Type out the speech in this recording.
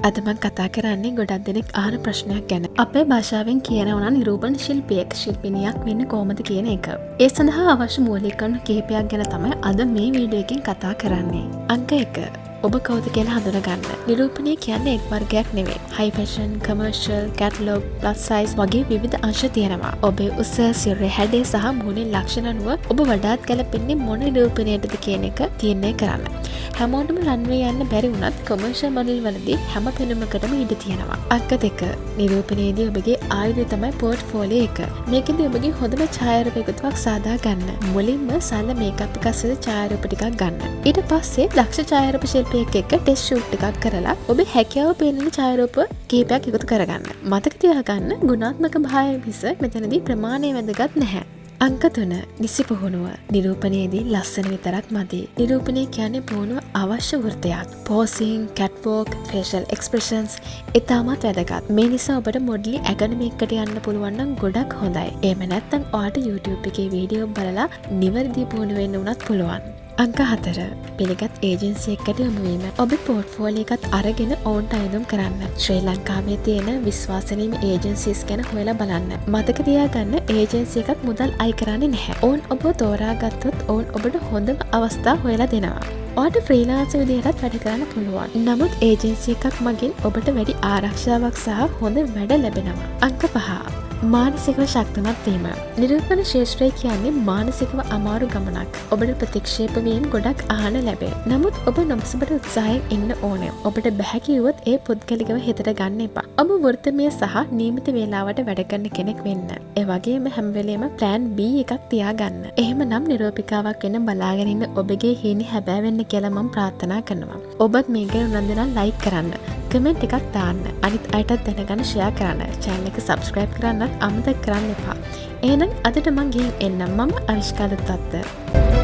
අද මම කතා කරන්නේ ගොඩක් දෙනෙක් අහන ප්‍රශ්නයක් ගැන. අපේ භාෂාවෙන් කියනවා නම් නිරූපණ ශිල්පියෙක් ශිල්පිනියක් වෙන්න කොහොමද කියන එක. ඒ සඳහා අවශ්‍ය මූලික කරුණු කිහිපයක් ගැන තමයි අද මේ වීඩියෝ එකෙන් කතා කරන්නේ. අංක 1. ඔබ කවුද කියලා හඳුනගන්න. නිරූපණය කියන්නේ එක් වර්ගයක් නෙවෙයි. High fashion, commercial, catalogue, plus size වගේ විවිධ අංශ තියෙනවා. ඔබේ උස, සිරුරේ හැඩය සහ මුහුණේ ලක්ෂණ අනුව ඔබ වඩාත් ගැලපෙන්නේ මොන නිරූපණයටද කියන එක තීරණය කරන්න. හැමෝටම රන්වේ යන්න බැරි වුණත් කොමර්ෂල් මොඩල් වලදී හැම පෙනුමකටම ඉඩ තියෙනවා. අංක 2. නිරූපණයේදී ඔබගේ ආයුධය තමයි පෝර්ට්ෆෝලියෝ එක. මේකෙදී ඔබගේ හොඳම ඡායාරූප එකතුවක් සාදා ගන්න. මුලින්ම සරල මේකප් එකක් සහිත ඡායාරූප ටිකක් ගන්න. ඊට පස්සේ දක්ෂ ඡායාරූප ශිල්පියෙක් එක්ක ටෙස්ට් ෂූට් එකක් කරලා ඔබේ හැකියාව පෙන්වන ඡායාරූප කීපයක් එකතු කරගන්න. මතක තියාගන්න ගුණාත්මක භාවය මිස මෙතනදී ප්‍රමාණය වැදගත් නැහැ. අංක 3. නිසි පුහුණුව. නිරූපණයේදී ලස්සන විතරක් මදි. නිරූපණය කියන්නේ පුහුණුව අවශ්‍ය වෘත්තයක්. පෝසිං, කැට්වෝක්, ෆේෂල් එක්ස්ප්‍රෙෂන්ස් ඉතාමත් වැදගත්. මේ නිසා ඔබට මොඩලින් ඇකඩමි එකකට යන්න පුළුවන් නම් ගොඩක් හොඳයි. එහෙම නැත්නම් ඔයාලට YouTube එකේ වීඩියෝ බලලා නිවැරදි පුහුණු වෙන්න උනත් පුළුවන්. අංක 4. පිළිගත් ඒජන්සි එකකට යොමු වීම. ඔබේ පෝර්ට්ෆෝලියෝ එකත් අරගෙන ඔවුන්ට අයදුම් කරන්න. ශ්‍රී ලංකාවේ තියෙන විශ්වාසනීය ඒජන්සිස් ගැන හොයලා බලන්න. මතක තියාගන්න ඒජන්සි එකක් මුදල් අය කරන්නේ නැහැ. ඔවුන් ඔබ තෝරාගත්තොත් ඔවුන් ඔබට හොඳම අවස්ථා හොයලා දෙනවා. ඔයාලට ෆ්‍රීලාන්සර් විදිහටත් වැඩ කරන්න පුළුවන්. නමුත් ඒජන්සි එකක් මගින් ඔබට වැඩි ආරක්ෂාවක් සහ හොඳ වැඩ ලැබෙනවා. අංක 5. මානසිකව ශක්තිමත් වීම. නිරූපණ ශාස්ත්‍රය කියන්නේ මානසිකව අමාරු ගමනක්. ඔබට ප්‍රතික්ෂේප වීම ගොඩක් අහන්න ලැබේ. නමුත් ඔබ නොබසබට උත්සාහයෙන් ඉන්න ඕනේ. ඔබට බැහැ කිව්වොත් ඒ පුද්ගලිකව හිතට ගන්න එපා. ඔබ වෘත්තමය සහ නියමිත වේලාවට වැඩ කරන කෙනෙක් වෙන්න. ඒ වගේම හැම වෙලේම plan B එකක් තියාගන්න. එහෙමනම් නිරූපිකාවක් වෙන්න බලාගෙන ඉන්න ඔබගේ හීනේ හැබෑ වෙන්න කියලා මම ප්‍රාර්ථනා කරනවා. ඔබත් මේක උනන්දු නම් like කරන්න. කමෙන්ට් එකක් දාන්න. අනිත් අයටත් දැනගන්න ෂෙයා කරන්න. channel එක subscribe කරන්නත් අමතක කරන්න එපා. එහෙනම් අදට මං ගිහින් එන්නම්. මම අවිෂ්කාලත් අත්ත.